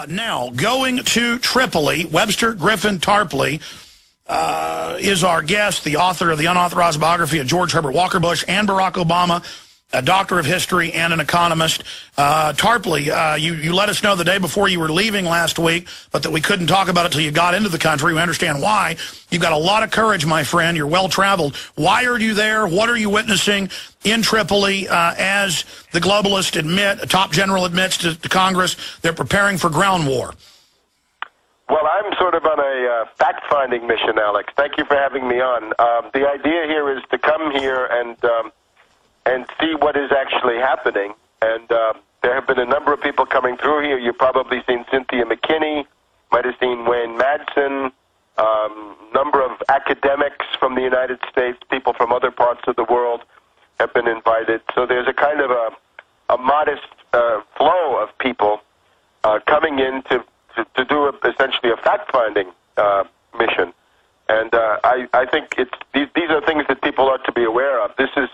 Now, going to Tripoli, Webster Tarpley is our guest, the author of the unauthorized biography of George Herbert Walker Bush and Barack Obama, a doctor of history and an economist. Tarpley, you let us know the day before you were leaving last week, but that we couldn't talk about it until you got into the country. We understand why. You've got a lot of courage, my friend. You're well-traveled. Why are you there? What are you witnessing in Tripoli as the globalists admit, a top general admits to Congress, they're preparing for ground war? Well, I'm sort of on a fact-finding mission, Alex. Thank you for having me on. The idea here is to come here and see what is actually happening. And there have been a number of people coming through here. You've probably seen Cynthia McKinney, might have seen Wayne Madsen, number of academics from the United States, people from other parts of the world have been invited. So there's a kind of a modest flow of people coming in to do essentially a fact-finding mission. And I think these are things that people ought to be aware of. This is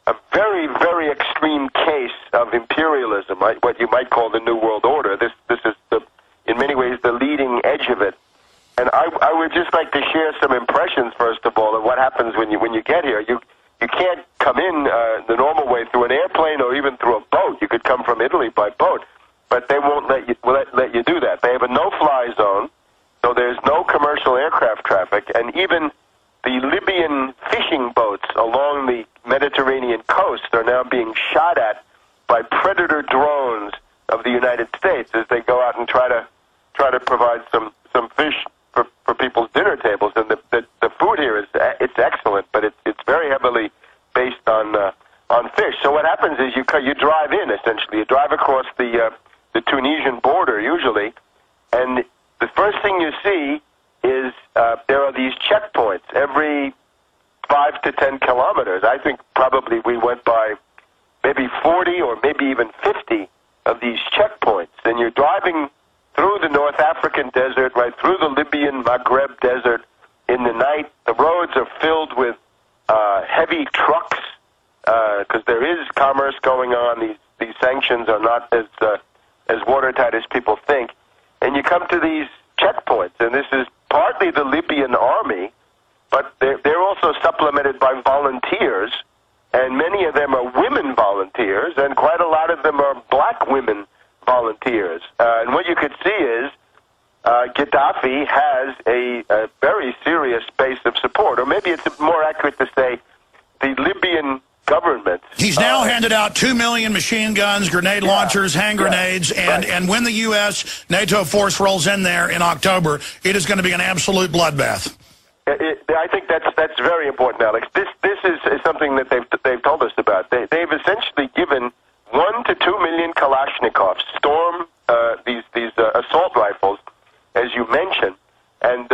a very, very extreme case of imperialism, right? What you might call the New World Order. This is, in many ways, the leading edge of it. And I would just like to share some impressions, first of all, of what happens when you get here. You can't come in the normal way through an airplane or even through a boat. You could come from Italy by boat, but they won't let you do that. They have a no-fly zone, so there's no commercial aircraft traffic, and even the Libyan fishing boats along the Mediterranean coast are now being shot at by predator drones of the United States as they go out and try to provide some fish for people's dinner tables. And the food here it's excellent, but it's very heavily based on fish. So what happens is you drive in, essentially. You drive across the Tunisian border usually, and the first thing you see is there are these checkpoints every 5 to 10 kilometers. I think probably we went by maybe 40 or maybe even 50 of these checkpoints. And you're driving through the North African desert, right through the Libyan Maghreb desert in the night. The roads are filled with heavy trucks because there is commerce going on. These sanctions are not as watertight as people think. And you come to these checkpoints, and this is partly the Libyan army, but they're also supplemented by volunteers, and many of them are women volunteers, and quite a lot of them are black women volunteers. And what you could see is Gaddafi has a very serious base of support, or maybe it's more accurate to say the Libyan government. He's now handed out 2 million machine guns, grenade launchers, hand grenades, and when the U.S. NATO force rolls in there in October, it is going to be an absolute bloodbath. I think that's very important, Alex. This is something that they've told us about. They've essentially given 1 to 2 million Kalashnikovs, these assault rifles, as you mentioned, and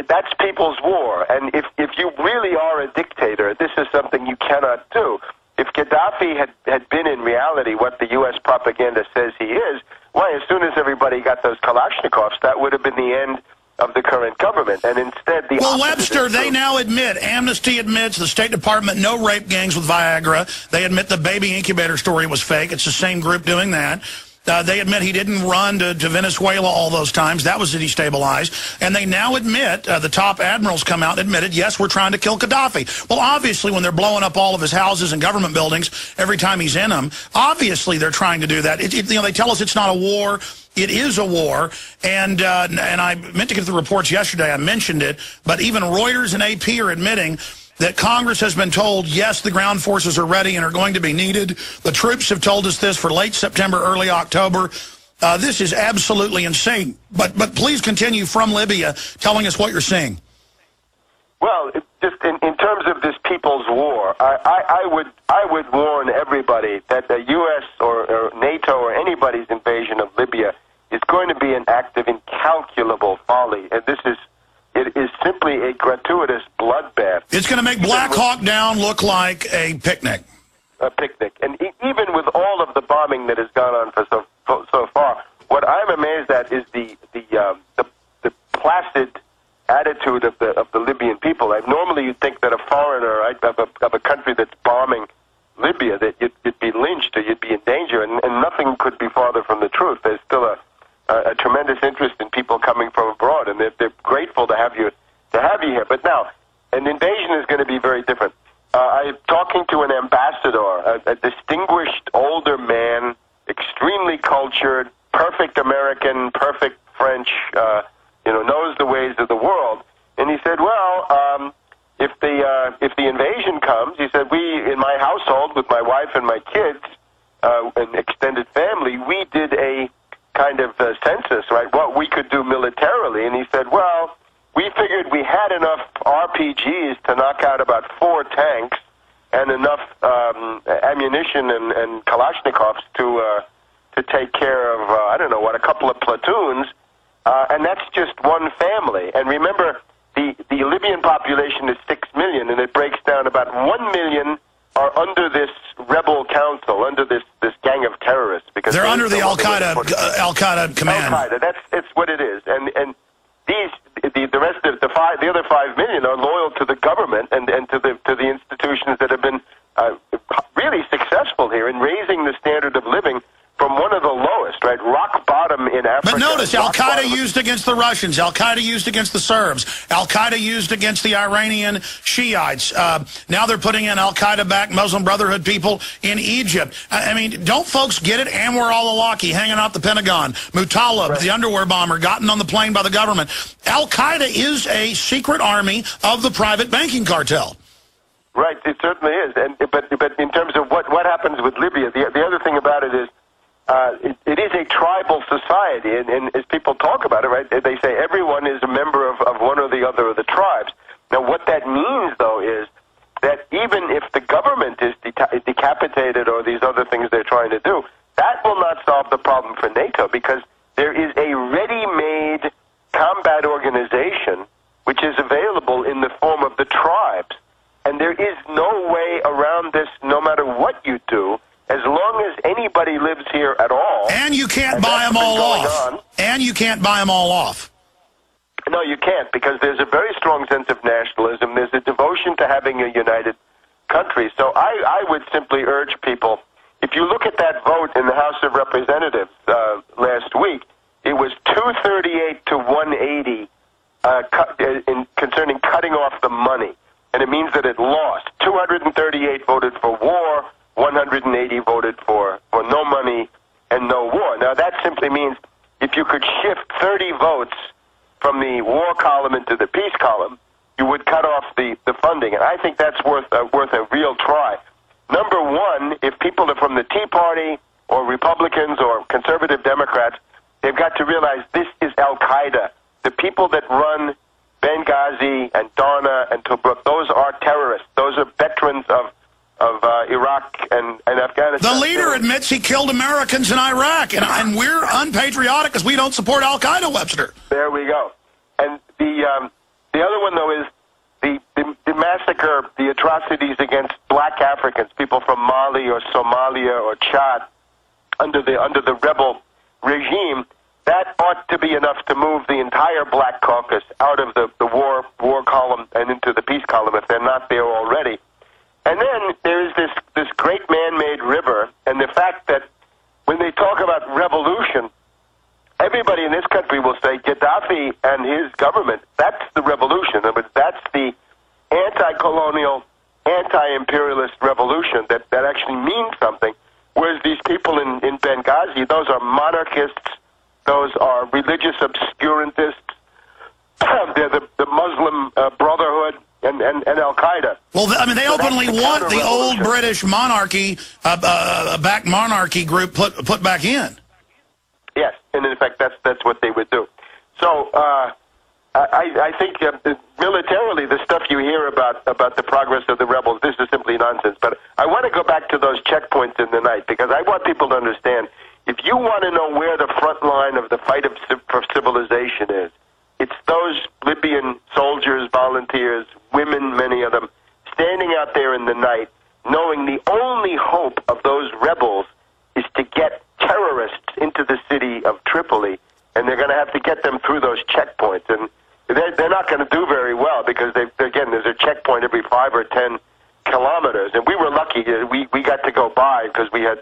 that's people's war. And if you really are a dictator, this is something you cannot do. If Gaddafi had been in reality what the U.S. propaganda says he is, why, as soon as everybody got those Kalashnikovs, that would have been the end of the current government. And instead, Webster, they now admit, Amnesty admits, the State Department, no rape gangs with Viagra. They admit the baby incubator story was fake. It's the same group doing that. They admit he didn't run to Venezuela all those times. That was to destabilize. And they now admit, the top admirals come out and admitted, yes, we're trying to kill Gaddafi. Well, obviously, when they're blowing up all of his houses and government buildings every time he's in them, obviously they're trying to do that. They tell us it's not a war. It is a war, and I meant to get the reports yesterday. I mentioned it, but even Reuters and AP are admitting that Congress has been told, yes, the ground forces are ready and are going to be needed. The troops have told us this for late September, early October. This is absolutely insane. But please continue from Libya, telling us what you're seeing. Well, just in terms of this people's war, I would warn everybody that the U.S. or NATO or anybody's invasion of Libya is going to be an act of incalculable folly, and it is simply a gratuitous bloodbath. It's going to make Black Hawk Down look like a picnic. A picnic, and even with all of the bombing that has gone on for so far, what I'm amazed at is the placid attitude of the Libyan people. Normally, you'd think that a foreigner, right, of a country that's bombing Libya, that you'd be lynched or you'd be in danger, and nothing could be farther from the truth. There's still a a tremendous interest in people coming from abroad, and they're grateful to have you here. But now, an invasion is going to be very different. I'm talking to an ambassador, a distinguished older man, extremely cultured, perfect American, perfect French, knows the ways of the world. And he said, well, if the invasion comes, he said, in my household with my wife and my kids, an extended family, we did a kind of census, right, what we could do militarily. And he said, well, we figured we had enough RPGs to knock out about 4 tanks and enough ammunition and Kalashnikovs to take care of, a couple of platoons. And that's just one family. And remember, the Libyan population is 6 million, and it breaks down about 1 million are under this rebel council, under this gang of terrorists, because they're under the Al Qaeda command. Al Qaeda, it's what it is, and the rest of the other 5 million are loyal to the government and to the institutions that have been really successful here in raising the standard of living from one of the lowest, right, rock bottom in Africa. But notice, Al-Qaeda used against the Russians, Al-Qaeda used against the Serbs, Al-Qaeda used against the Iranian Shiites. Now they're putting in Al-Qaeda-backed Muslim Brotherhood people in Egypt. I mean, don't folks get it? Anwar al-Awlaki hanging out the Pentagon. Mutalib, right, the underwear bomber, gotten on the plane by the government. Al-Qaeda is a secret army of the private banking cartel. Right, it certainly is. But in terms of what happens with Libya, the other thing about it is, it is a tribal society, and as people talk about it, right, they say everyone is a member of one or the other of the tribes. Now, what that means, though, is that even if the government is decapitated or these other things they're trying to do, that will not solve the problem for NATO, because there is a ready-made combat organization which is available in the form of the tribes. And there is no way around this, no matter what you do, as long as anybody lives here at all. And you can't buy them all off. And you can't buy them all off. No, you can't, because there's a very strong sense of nationalism. There's a devotion to having a united country. So I would simply urge people, if you look at that vote in the House of Representatives last week, it was 238 to 180 concerning cutting off the money. And it means that it lost. 238 voted for war, 180 voted for no money and no war. Now, that simply means if you could shift 30 votes from the war column into the peace column, you would cut off the funding. And I think that's worth a real try. Number one, if people are from the Tea Party or Republicans or conservative Democrats, they've got to realize this is Al-Qaeda. The people that run Benghazi and Darna and Tobruk, those are terrorists. Those are veterans of Iraq and Afghanistan. The leader admits he killed Americans in Iraq, and we're unpatriotic because we don't support Al-Qaeda, Webster. There we go. And the other one, though, is the massacre, the atrocities against black Africans, people from Mali or Somalia or Chad, under the rebel regime. That ought to be enough to move the entire Black Caucus out of the war column and into the peace column if they're not there already. And then there is this great man-made river, and the fact that when they talk about revolution, everybody in this country will say Gaddafi and his government, that's the revolution. That's the anti-colonial, anti-imperialist revolution that actually means something. Whereas these people in Benghazi, those are monarchists, those are religious obscurantists, they're the Muslim Brotherhood, and Al-Qaeda. Well, I mean, they openly want the old British monarchy, back monarchy group put back in. Yes, and in fact, that's what they would do. So I think militarily, the stuff you hear about the progress of the rebels, this is simply nonsense. But I want to go back to those checkpoints in the night, because I want people to understand, if you want to know where the front line of the fight for civilization is, it's those Libyan soldiers, volunteers, women, many of them, standing out there in the night, knowing the only hope of those rebels is to get terrorists into the city of Tripoli, and they're going to have to get them through those checkpoints. And they're not going to do very well, because, again, there's a checkpoint every 5 or 10 kilometers. And we were lucky. We got to go by because we had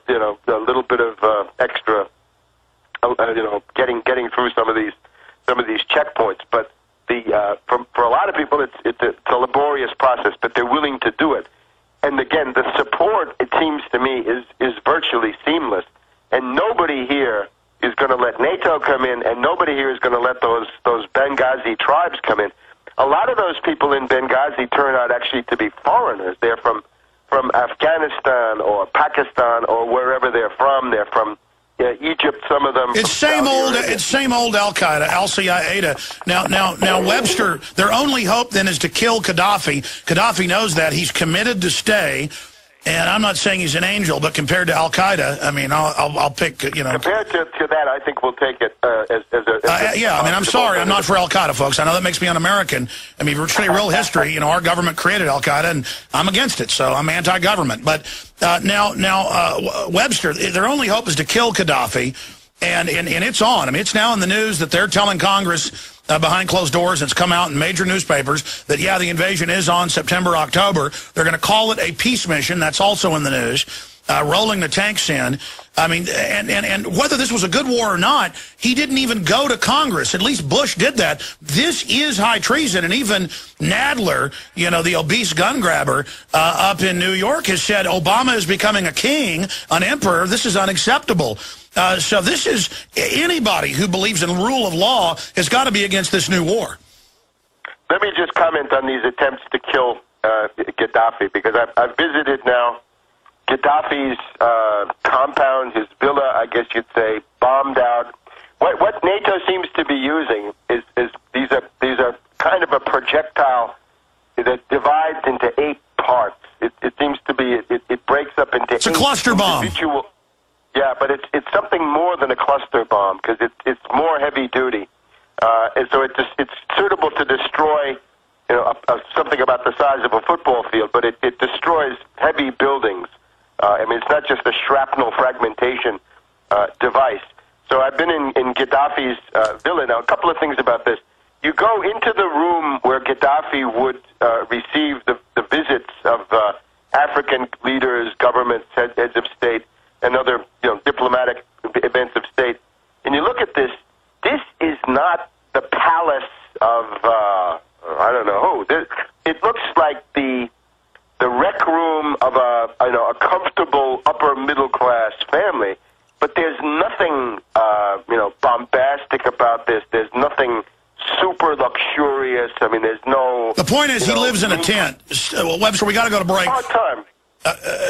a little bit of extra getting through some of these checkpoints. But for a lot of people, it's a laborious process, but they're willing to do it. And again, the support, it seems to me, is virtually seamless. And nobody here is going to let NATO come in, and nobody here is going to let those Benghazi tribes come in. A lot of those people in Benghazi turn out actually to be foreigners. They're from Afghanistan or Pakistan or wherever they're from. They're from Egypt, some of them. It's same old Al-Qaeda, Al-Qaeda. Now, Webster, their only hope then is to kill Gaddafi. Gaddafi knows that. He's committed to stay. And I'm not saying he's an angel, but compared to Al-Qaeda, I mean, I'll pick, Compared to that, I think we'll take it yeah, I mean, I'm sorry. I'm not for Al-Qaeda, folks. I know that makes me un-American. I mean, virtually real history, our government created Al-Qaeda, and I'm against it, so I'm anti-government. But now, Webster, their only hope is to kill Gaddafi, and it's on. I mean, it's now in the news that they're telling Congress behind closed doors, it's come out in major newspapers, that, yeah, the invasion is on September, October. They're going to call it a peace mission. That's also in the news. Rolling the tanks in. I mean, and whether this was a good war or not, he didn't even go to Congress. At least Bush did that. This is high treason. And even Nadler, the obese gun grabber up in New York, has said Obama is becoming a king, an emperor. This is unacceptable. So this is, anybody who believes in the rule of law has got to be against this new war. Let me just comment on these attempts to kill Gaddafi, because I've visited now Gaddafi's compound, his villa, I guess you'd say, bombed out. What NATO seems to be using is these are kind of a projectile that divides into 8 parts. It seems to be it breaks up into. It's a cluster bomb. Yeah, but it's something more than a cluster bomb, because it's more heavy duty, and so it's suitable to destroy something about the size of a football field, but it destroys heavy buildings. I mean, it's not just a shrapnel fragmentation device. So I've been in Gaddafi's villa. Now, a couple of things about this. You go into the room where Gaddafi would receive the visits of African leaders, governments, heads of state, and other diplomatic events of state. And you look at this. This is not the palace of I don't know who. It looks like the rec room of a comfortable upper middle class family. But there's nothing bombastic about this. There's nothing super luxurious. I mean, there's no. The point is, he lives in a tent. Webster, we got to go to break. Hard time.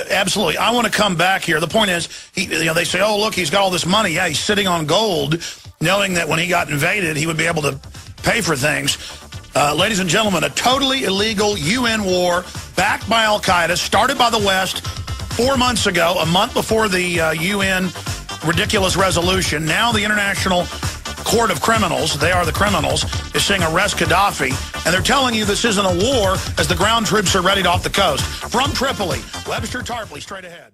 Absolutely. I want to come back here. The point is, they say, oh, look, he's got all this money. Yeah, he's sitting on gold, knowing that when he got invaded, he would be able to pay for things. Ladies and gentlemen, a totally illegal UN war backed by Al-Qaeda, started by the West 4 months ago, a month before the UN ridiculous resolution. Now the International Court of Criminals, they are the criminals, is saying arrest Gaddafi. And they're telling you this isn't a war as the ground troops are readied off the coast. From Tripoli, Webster Tarpley, straight ahead.